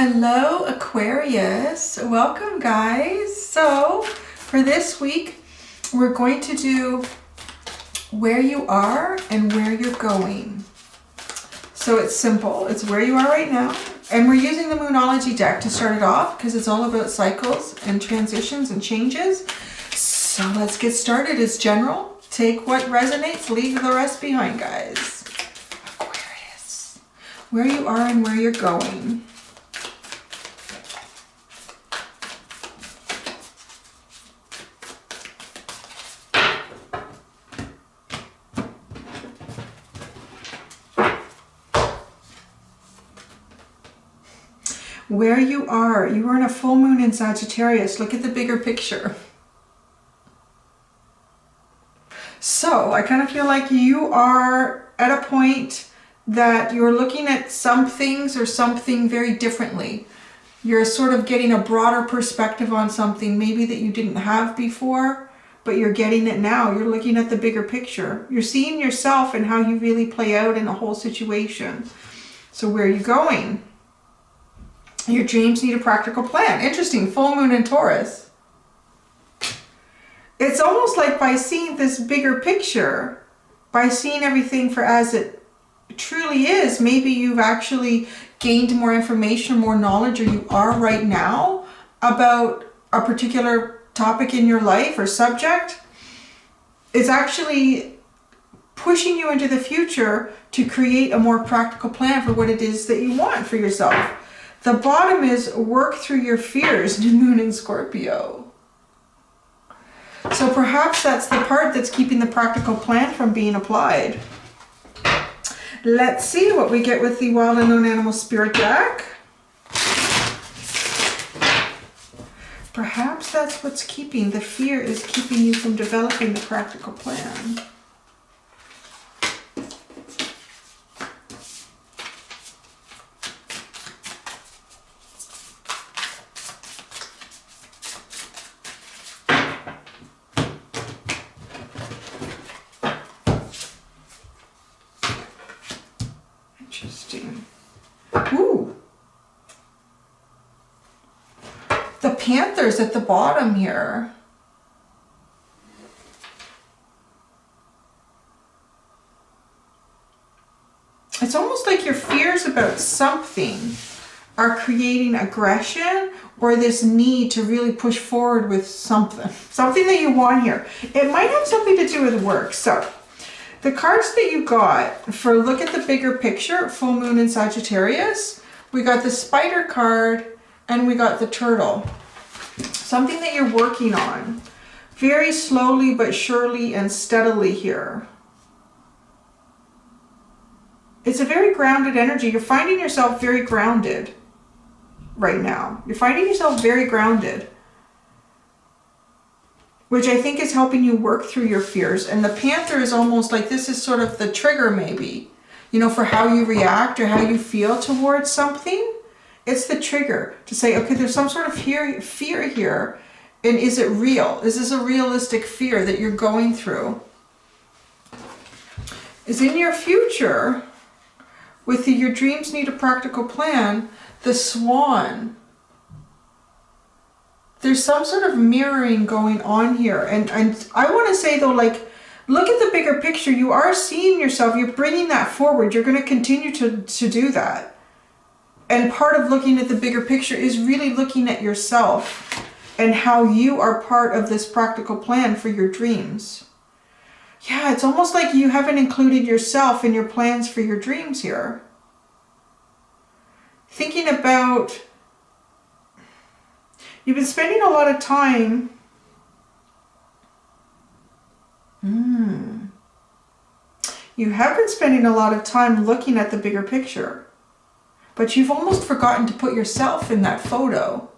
Hello Aquarius, welcome guys. So for this week we're going to do where you are and where you're going. So it's simple, it's where you are right now, and we're using the Moonology deck to start it off because it's all about cycles and transitions and changes. So let's get started. It's general, take what resonates, leave the rest behind, guys. Aquarius, where you are and where you're going. Where you are in a full moon in Sagittarius. Look at the bigger picture. So I kind of feel like you are at a point that you're looking at some things or something very differently. You're sort of getting a broader perspective on something maybe that you didn't have before, but you're getting it now. You're looking at the bigger picture. You're seeing yourself and how you really play out in the whole situation. So where are you going? Your dreams need a practical plan. Interesting, full moon in Taurus. It's almost like by seeing this bigger picture, by seeing everything for as it truly is, maybe you've actually gained more information, more knowledge, or you are right now about a particular topic in your life or subject. It's actually pushing you into the future to create a more practical plan for what it is that you want for yourself. The bottom is work through your fears, new moon in Scorpio. So perhaps that's the part that's keeping the practical plan from being applied. Let's see what we get with the Wild Unknown Animal Spirit deck. Perhaps that's what's keeping, the fear is keeping you from developing the practical plan. Interesting. Ooh. The Panthers at the bottom here. It's almost like your fears about something are creating aggression or this need to really push forward with something that you want here. It might have something to do with work. So the cards that you got for look at the bigger picture, full moon in Sagittarius, we got the spider card and we got the turtle. Something that you're working on very slowly but surely and steadily here. It's a very grounded energy. You're finding yourself very grounded right now. You're finding yourself very grounded, which I think is helping you work through your fears. And the Panther is almost like this is sort of the trigger maybe, you know, for how you react or how you feel towards something. It's the trigger to say, okay, there's some sort of fear here. And is it real? Is this a realistic fear that you're going through? Is in your future, with your dreams need a practical plan, the Swan. There's some sort of mirroring going on here. And I want to say though, like, look at the bigger picture. You are seeing yourself. You're bringing that forward. You're going to continue to do that. And part of looking at the bigger picture is really looking at yourself and how you are part of this practical plan for your dreams. Yeah, it's almost like you haven't included yourself in your plans for your dreams here. Thinking about, you've been spending a lot of time. You have been spending a lot of time looking at the bigger picture, but you've almost forgotten to put yourself in that photo.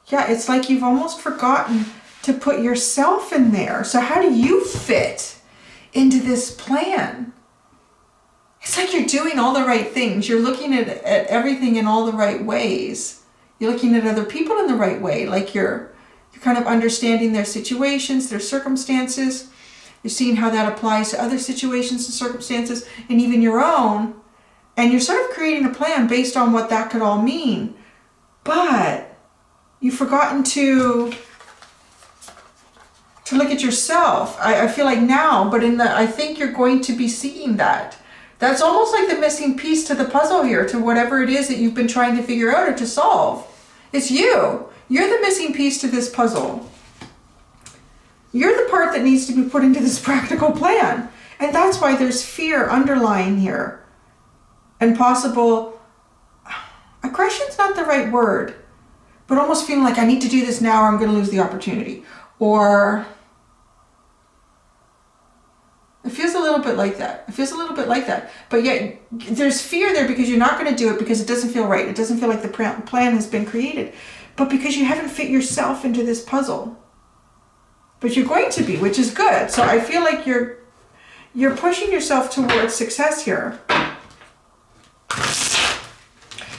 Yeah, it's like you've almost forgotten to put yourself in there. So how do you fit into this plan? It's like you're doing all the right things. You're looking at everything in all the right ways. You're looking at other people in the right way. Like you're kind of understanding their situations, their circumstances. You're seeing how that applies to other situations and circumstances and even your own. And you're sort of creating a plan based on what that could all mean. But you've forgotten to look at yourself. I feel like now, but I think you're going to be seeing that. That's almost like the missing piece to the puzzle here, to whatever it is that you've been trying to figure out or to solve. It's you. You're the missing piece to this puzzle. You're the part that needs to be put into this practical plan. And that's why there's fear underlying here. And possible, aggression's not the right word, but almost feeling like I need to do this now or I'm going to lose the opportunity. Or it feels a little bit like that. It feels a little bit like that. But yet there's fear there because you're not going to do it because it doesn't feel right. It doesn't feel like the plan has been created. But because you haven't fit yourself into this puzzle. But you're going to be, which is good. So I feel like you're pushing yourself towards success here.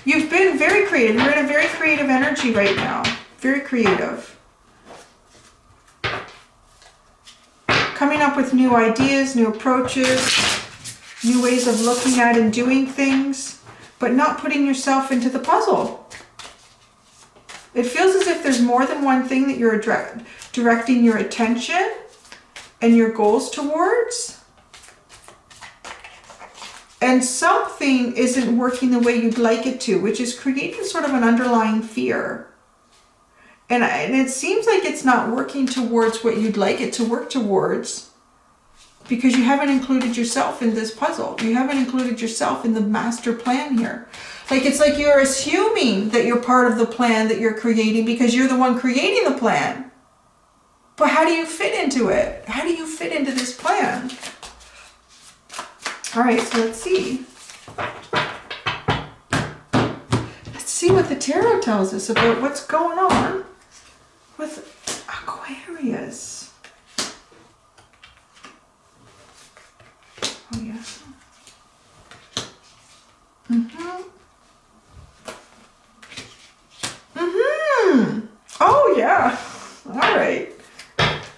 You've been very creative. You're in a very creative energy right now. Very creative. Coming up with new ideas, new approaches, new ways of looking at and doing things, but not putting yourself into the puzzle. It feels as if there's more than one thing that you're directing your attention and your goals towards. And something isn't working the way you'd like it to, which is creating sort of an underlying fear. And it seems like it's not working towards what you'd like it to work towards because you haven't included yourself in this puzzle. You haven't included yourself in the master plan here. Like it's like you're assuming that you're part of the plan that you're creating because you're the one creating the plan. But how do you fit into it? How do you fit into this plan? All right, so let's see. Let's see what the tarot tells us about what's going on with Aquarius. Oh, yeah. Oh, yeah. All right.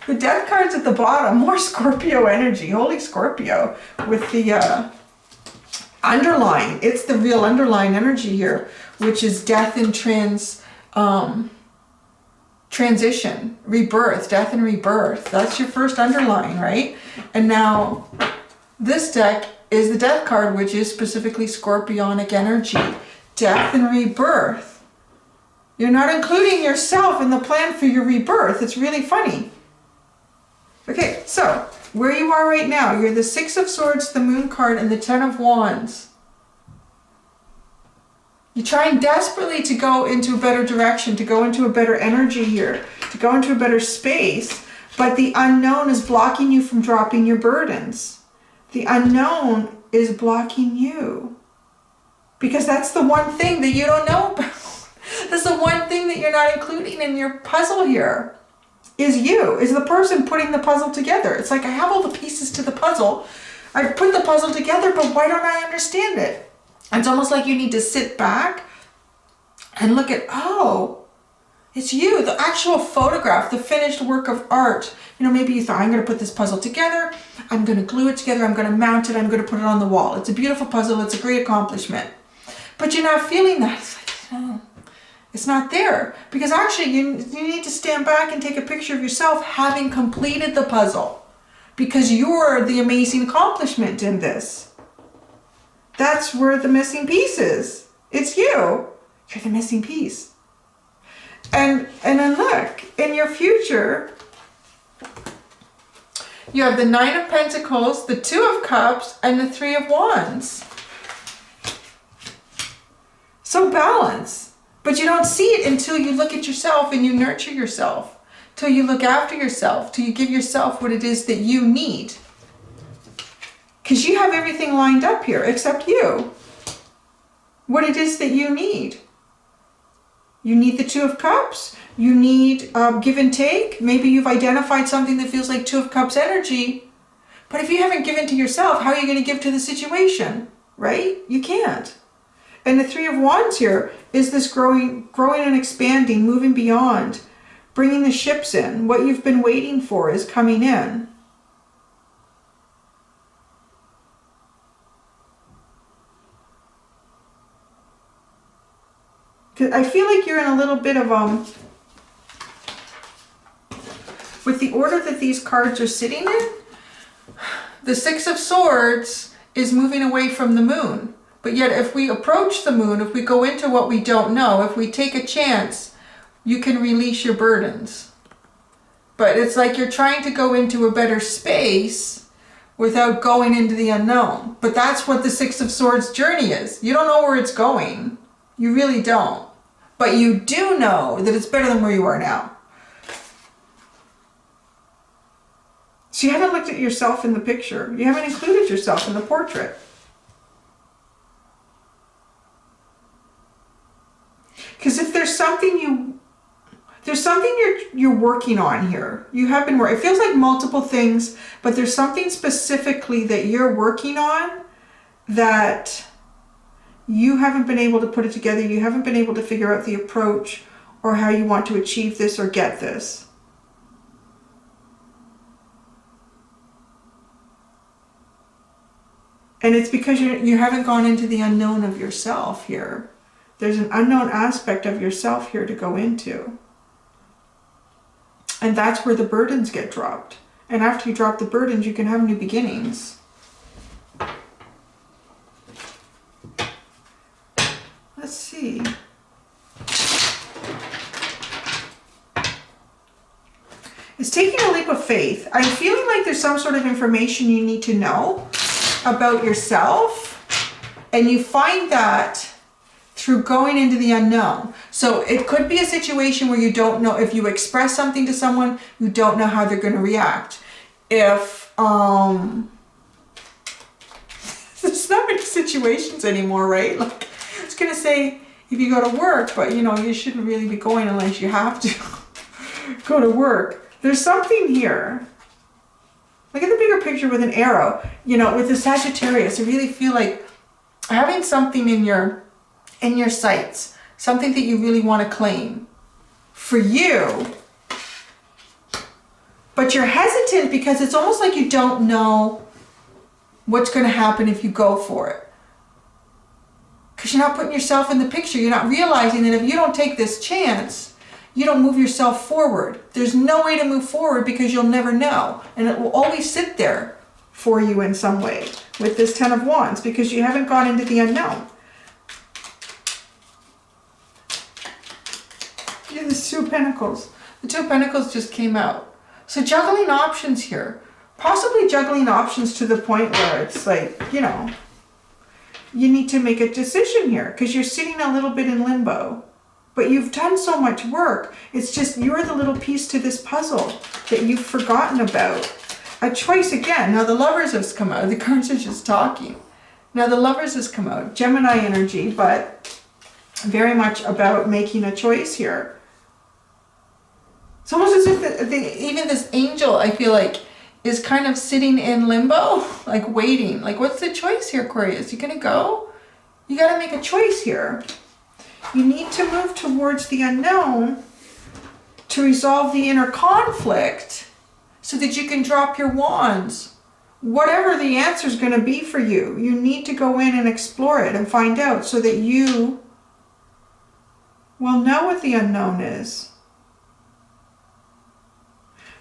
The death card's at the bottom. More Scorpio energy. Holy Scorpio. With the underline. It's the real underlying energy here, which is death and transition, rebirth, death and rebirth. That's your first underlying, right? And now this deck is the death card, which is specifically Scorpionic energy, death and rebirth. You're not including yourself in the plan for your rebirth. It's really funny. Okay, so where you are right now, you're the Six of Swords, the Moon card, and the Ten of Wands. You're trying desperately to go into a better direction, to go into a better energy here, to go into a better space, but the unknown is blocking you from dropping your burdens. The unknown is blocking you because that's the one thing that you don't know about. That's the one thing that you're not including in your puzzle here. Is you, is the person putting the puzzle together. It's like I have all the pieces to the puzzle. I've put the puzzle together, but why don't I understand it? It's almost like you need to sit back and look at, oh, it's you, the actual photograph, the finished work of art. You know, maybe you thought, I'm going to put this puzzle together. I'm going to glue it together. I'm going to mount it. I'm going to put it on the wall. It's a beautiful puzzle. It's a great accomplishment. But you're not feeling that. It's like, oh, it's not there. Because actually, you need to stand back and take a picture of yourself having completed the puzzle. Because you're the amazing accomplishment in this. That's where the missing piece is. It's you. You're the missing piece. And then look, in your future, you have the Nine of Pentacles, the Two of Cups, and the Three of Wands. So balance. But you don't see it until you look at yourself and you nurture yourself. Till you look after yourself. Till you give yourself what it is that you need. Because you have everything lined up here except you. What it is that you need. You need the Two of Cups. You need give and take. Maybe you've identified something that feels like Two of Cups energy. But if you haven't given to yourself, how are you going to give to the situation? Right? You can't. And the Three of Wands here is this growing and expanding, moving beyond, bringing the ships in. What you've been waiting for is coming in. I feel like you're in a little bit of, with the order that these cards are sitting in, the Six of Swords is moving away from the moon. But yet if we approach the moon, if we go into what we don't know, if we take a chance, you can release your burdens. But it's like you're trying to go into a better space without going into the unknown. But that's what the Six of Swords journey is. You don't know where it's going. You really don't. But you do know that it's better than where you are now. So you haven't looked at yourself in the picture. You haven't included yourself in the portrait. Because if there's something you're working on here. You have been working. It feels like multiple things, but there's something specifically that you're working on that you haven't been able to put it together. You haven't been able to figure out the approach or how you want to achieve this or get this. And it's because you haven't gone into the unknown of yourself here. There's an unknown aspect of yourself here to go into. And that's where the burdens get dropped. And after you drop the burdens, you can have new beginnings. Let's see. It's taking a leap of faith. I'm feeling like there's some sort of information you need to know about yourself. And you find that through going into the unknown. So it could be a situation where you don't know, if you express something to someone, you don't know how they're going to react. If, there's not many situations anymore, right? Like, I was going to say, if you go to work, but you know, you shouldn't really be going unless you have to go to work. There's something here. Look at the bigger picture with an arrow. You know, with the Sagittarius, I really feel like having something in your sights, something that you really want to claim for you, but you're hesitant because it's almost like you don't know what's going to happen if you go for it. Because you're not putting yourself in the picture. You're not realizing that if you don't take this chance, you don't move yourself forward. There's no way to move forward because you'll never know. And it will always sit there for you in some way with this Ten of Wands because you haven't gone into the unknown. Yeah, the Two of Pentacles. The Two of Pentacles just came out. So juggling options here. Possibly juggling options to the point where it's like, you know, you need to make a decision here because you're sitting a little bit in limbo. But you've done so much work. It's just you're the little piece to this puzzle that you've forgotten about. A choice again. Now the Lovers has come out. The cards are just talking. Now the Lovers has come out. Gemini energy, but very much about making a choice here. It's almost as if even this angel, I feel like, is kind of sitting in limbo, like waiting. Like, what's the choice here, Aquarius? You gonna go? You gotta make a choice here. You need to move towards the unknown to resolve the inner conflict so that you can drop your wands. Whatever the answer is going to be for you, you need to go in and explore it and find out so that you will know what the unknown is.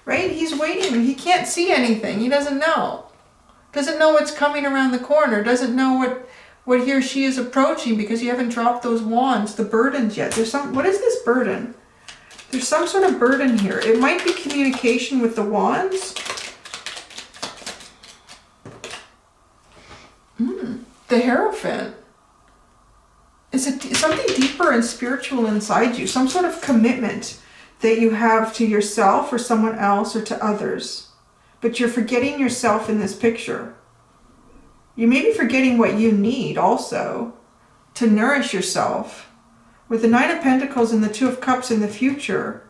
Right? He's waiting. He can't see anything. He doesn't know. Doesn't know what's coming around the corner. Doesn't know what he or she is approaching because you haven't dropped those wands, the burdens yet. What is this burden? There's some sort of burden here. It might be communication with the wands. The Hierophant. Is it something deeper and spiritual inside you? Some sort of commitment that you have to yourself or someone else or to others. But you're forgetting yourself in this picture. You may be forgetting what you need also to nourish yourself. With the Nine of Pentacles and the Two of Cups in the future,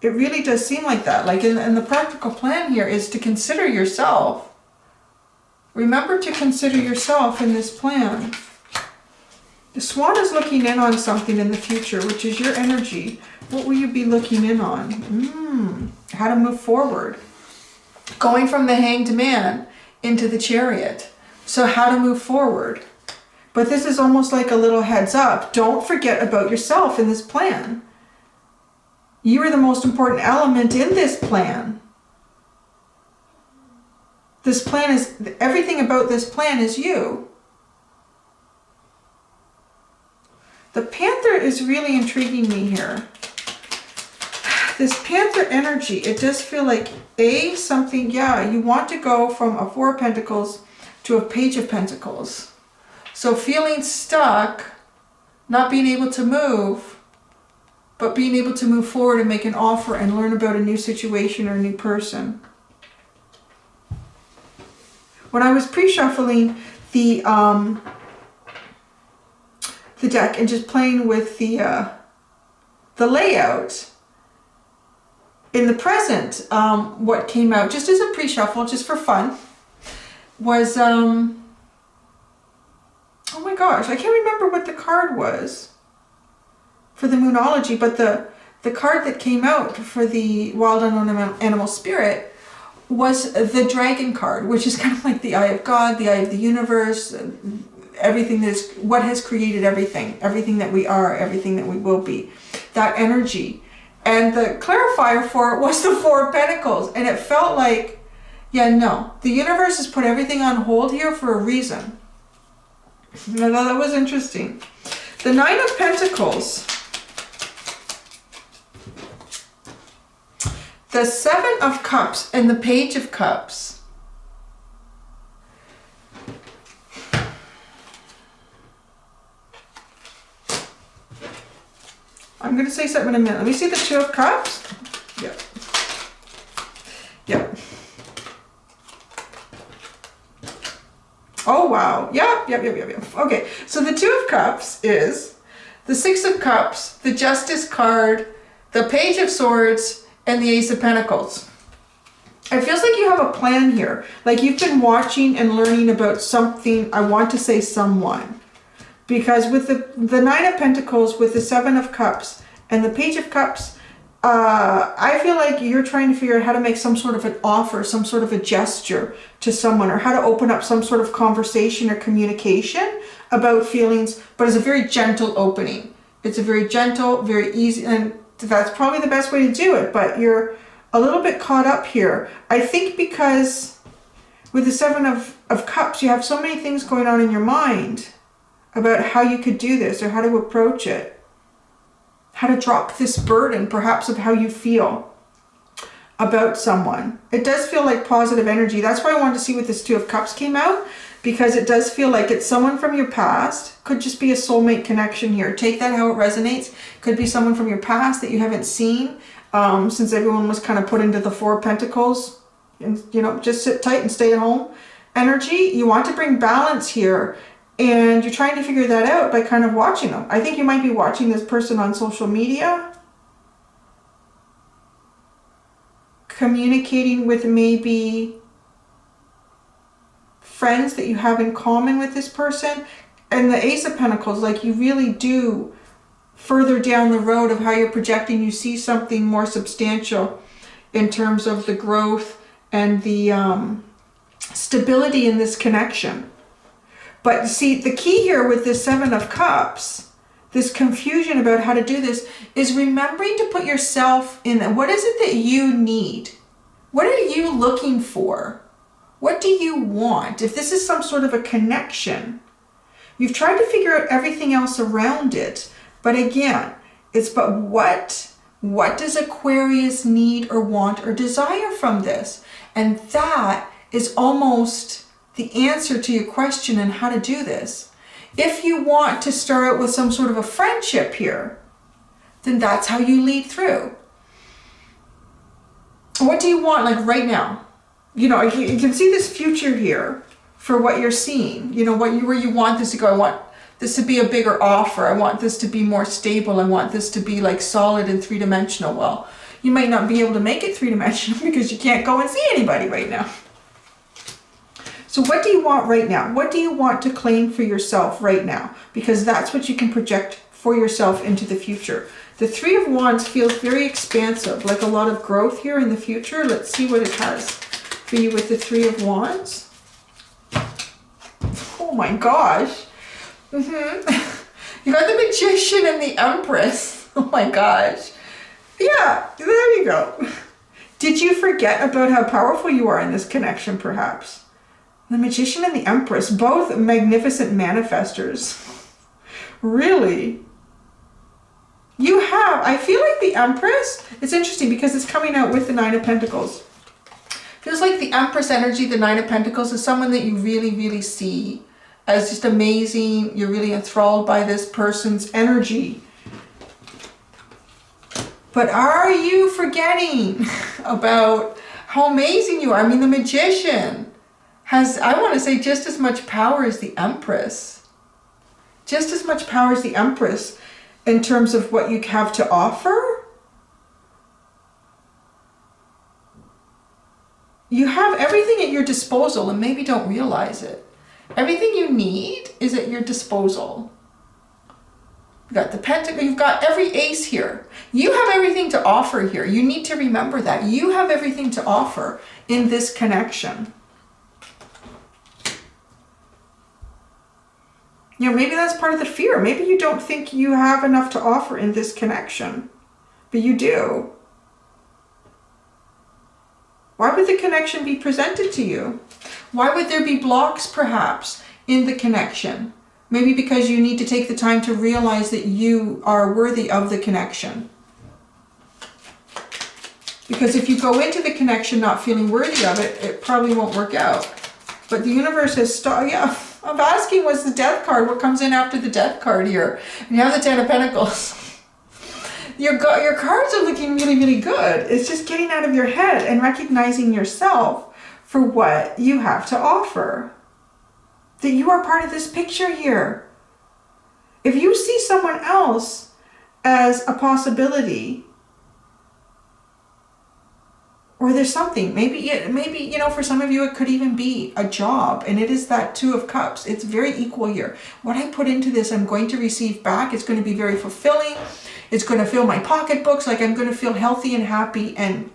it really does seem like that. Like in the practical plan here is to consider yourself. Remember to consider yourself in this plan. The Swan is looking in on something in the future, which is your energy. What will you be looking in on? How to move forward. Going from the Hanged Man into the Chariot. So how to move forward. But this is almost like a little heads up. Don't forget about yourself in this plan. You are the most important element in this plan. This plan is, everything about this plan is you. The Panther is really intriguing me here. This Panther energy, it does feel like something, you want to go from a Four of Pentacles to a Page of Pentacles. So feeling stuck, not being able to move, but being able to move forward and make an offer and learn about a new situation or a new person. When I was pre-shuffling the deck and just playing with the layout, in the present, what came out, just as a pre-shuffle, just for fun, was, oh my gosh, I can't remember what the card was for the Moonology, but the card that came out for the Wild Unknown Animal Spirit was the Dragon card, which is kind of like the Eye of God, the Eye of the universe, everything that is, what has created everything, everything that we are, everything that we will be, that energy. And the clarifier for it was the Four of Pentacles. And it felt like, the universe has put everything on hold here for a reason. I thought that was interesting. The Nine of Pentacles. The Seven of Cups and the Page of Cups. I'm going to say something in a minute. Let me see the Two of Cups. Yep. Yep. Oh, wow. Yep. Okay, so the Two of Cups is the Six of Cups, the Justice card, the Page of Swords, and the Ace of Pentacles. It feels like you have a plan here. Like you've been watching and learning about something, I want to say someone. Because with the Nine of Pentacles, with the Seven of Cups, and the Page of Cups, I feel like you're trying to figure out how to make some sort of an offer, some sort of a gesture to someone, or how to open up some sort of conversation or communication about feelings, but it's a very gentle opening. It's a very gentle, very easy, and that's probably the best way to do it, but you're a little bit caught up here. I think because with the Seven of Cups, you have so many things going on in your mind about how you could do this or how to approach it, how to drop this burden, perhaps, of how you feel about someone. It does feel like positive energy. That's why I wanted to see what this Two of Cups came out, because it does feel like it's someone from your past. Could just be a soulmate connection here. Take that how it resonates. Could be someone from your past that you haven't seen, since everyone was kind of put into the Four of Pentacles. And, just sit tight and stay at home energy. You want to bring balance here. And you're trying to figure that out by kind of watching them. I think you might be watching this person on social media, communicating with maybe friends that you have in common with this person. And the Ace of Pentacles, like you really do, further down the road of how you're projecting, you see something more substantial in terms of the growth and the stability in this connection. But see, the key here with this Seven of Cups, this confusion about how to do this, is remembering to put yourself in. What is it that you need? What are you looking for? What do you want? If this is some sort of a connection, you've tried to figure out everything else around it. But again, but what does Aquarius need or want or desire from this? And that is almost the answer to your question and how to do this. If you want to start out with some sort of a friendship here, then that's how you lead through. What do you want, like right now? You can see this future here for what you're seeing. Where you want this to go. I want this to be a bigger offer. I want this to be more stable. I want this to be like solid and three-dimensional. Well, you might not be able to make it three-dimensional because you can't go and see anybody right now. So what do you want right now? What do you want to claim for yourself right now? Because that's what you can project for yourself into the future. The Three of Wands feels very expansive, like a lot of growth here in the future. Let's see what it has for you with the Three of Wands. Oh my gosh. You got the Magician and the Empress. Oh my gosh. Yeah, there you go. Did you forget about how powerful you are in this connection, perhaps? The Magician and the Empress, both magnificent manifestors. Really? You have, I feel like the Empress, it's interesting because it's coming out with the Nine of Pentacles. Feels like the Empress energy, the Nine of Pentacles, is someone that you really, really see as just amazing. You're really enthralled by this person's energy. But are you forgetting about how amazing you are? I mean, the Magician has, I want to say, just as much power as the Empress. Just as much power as the Empress in terms of what you have to offer. You have everything at your disposal and maybe don't realize it. Everything you need is at your disposal. You've got the Pentacle, you've got every ace here. You have everything to offer here. You need to remember that. You have everything to offer in this connection. You know, maybe that's part of the fear. Maybe you don't think you have enough to offer in this connection, but you do. Why would the connection be presented to you? Why would there be blocks, perhaps, in the connection? Maybe because you need to take the time to realize that you are worthy of the connection. Because if you go into the connection not feeling worthy of it, it probably won't work out. But the universe has started, yeah, I'm asking what's the Death card? What comes in after the Death card here? And you have the Ten of Pentacles. Your cards are looking really, really good. It's just getting out of your head and recognizing yourself for what you have to offer. That you are part of this picture here. If you see someone else as a possibility, or there's something, maybe, you know, for some of you, it could even be a job, and it is that Two of Cups. It's very equal here. What I put into this, I'm going to receive back. It's going to be very fulfilling. It's going to fill my pocketbooks. Like, I'm going to feel healthy and happy and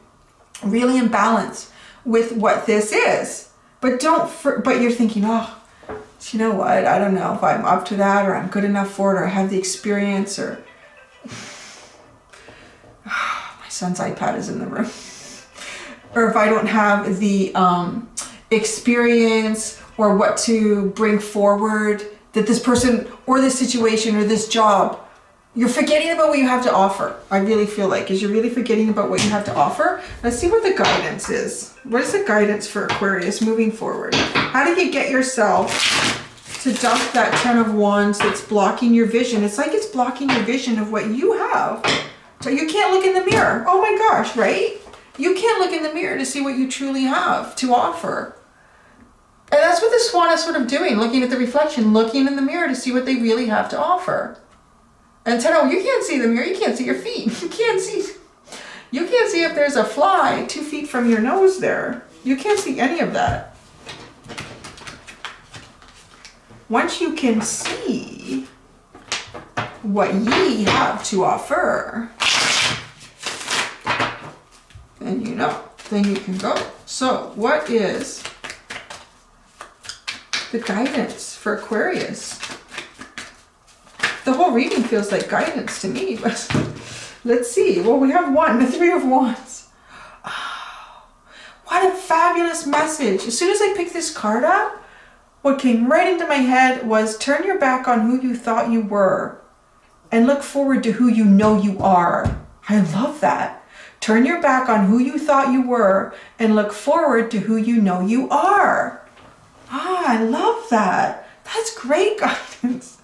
really in balance with what this is. But but you're thinking, oh, you know what? I don't know if I'm up to that, or I'm good enough for it, or I have the experience, or my son's iPad is in the room. Or if I don't have the experience or what to bring forward, that this person or this situation or this job, you're forgetting about what you have to offer. I really feel like, is you're really forgetting about what you have to offer. Let's see what the guidance is. What is the guidance for Aquarius moving forward? How do you get yourself to dump that Ten of Wands that's blocking your vision? It's like it's blocking your vision of what you have. So you can't look in the mirror. Oh my gosh, right? You can't look in the mirror to see what you truly have to offer. And that's what the Swan is sort of doing, looking at the reflection, looking in the mirror to see what they really have to offer. And Tarot, you can't see the mirror, you can't see your feet. You can't see if there's a fly 2 feet from your nose there. You can't see any of that. Once you can see what ye have to offer, then you know, then you can go. So what is the guidance for Aquarius? The whole reading feels like guidance to me, but let's see. Well, we have the Three of Wands. Oh, what a fabulous message. As soon as I picked this card up, what came right into my head was turn your back on who you thought you were and look forward to who you know you are. I love that. Turn your back on who you thought you were and look forward to who you know you are. I love that. That's great guidance.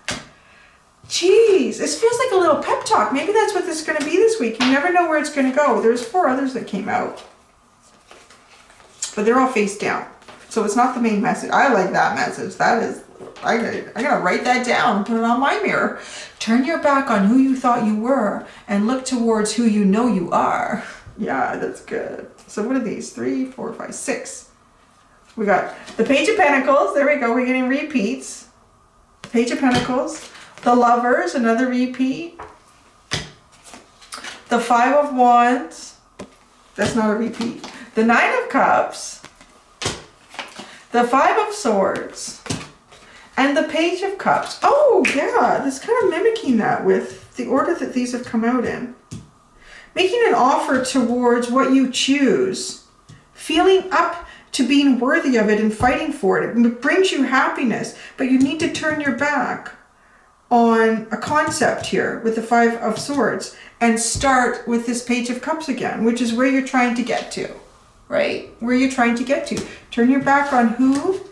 Jeez, this feels like a little pep talk. Maybe that's what this is going to be this week. You never know where it's going to go. There's 4 others that came out, but they're all face down. So it's not the main message. I like that message. That is, I gotta write that down and put it on my mirror. Turn your back on who you thought you were and look towards who you know you are. Yeah, that's good. So what are these? 3, 4, 5, 6. We got the Page of Pentacles. There we go. We're getting repeats. Page of Pentacles. The Lovers, another repeat. The 5 of Wands. That's not a repeat. The 9 of Cups. The 5 of Swords. And the Page of Cups. Oh, yeah, that's kind of mimicking that with the order that these have come out in. Making an offer towards what you choose. Feeling up to being worthy of it and fighting for it. It brings you happiness, but you need to turn your back on a concept here with the Five of Swords and start with this Page of Cups again, which is where you're trying to get to, right? Where you're trying to get to. Turn your back on who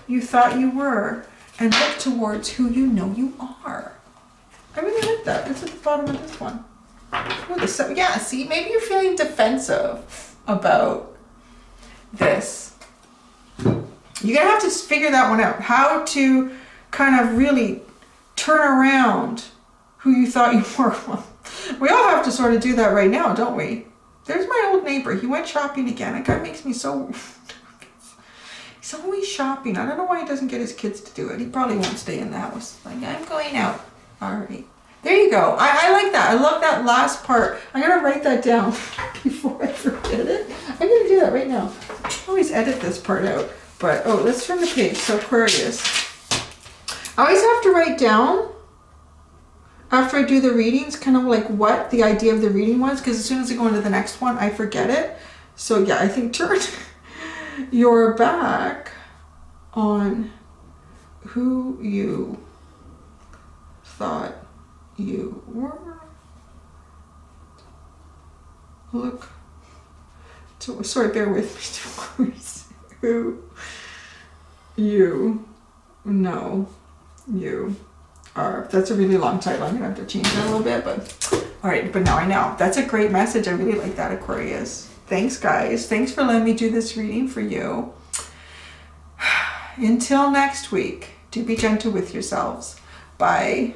you thought you were and look towards who you know you are. I really like that. That's at the bottom of this one. Ooh, yeah, see, maybe you're feeling defensive about this. You're gonna have to figure that one out. How to kind of really turn around who you thought you were. We all have to sort of do that right now, don't we? There's my old neighbor. He went shopping again. That guy makes me so... He's always shopping. I don't know why he doesn't get his kids to do it. He probably won't stay in the house. Like, I'm going out. All right. There you go. I like that. I love that last part. I'm going to write that down before I forget it. I'm going to do that right now. I always edit this part out. But, oh, let's turn the page. So, Aquarius. I always have to write down, after I do the readings, kind of like what the idea of the reading was. Because as soon as I go into the next one, I forget it. So, yeah, I think turn your back on who you thought you were. Look. Sorry, bear with me. Who you know you are. That's a really long title. I'm gonna have to change that a little bit, but all right, but now I know. That's a great message. I really like that, Aquarius. Thanks, guys. Thanks for letting me do this reading for you. Until next week, do be gentle with yourselves. Bye.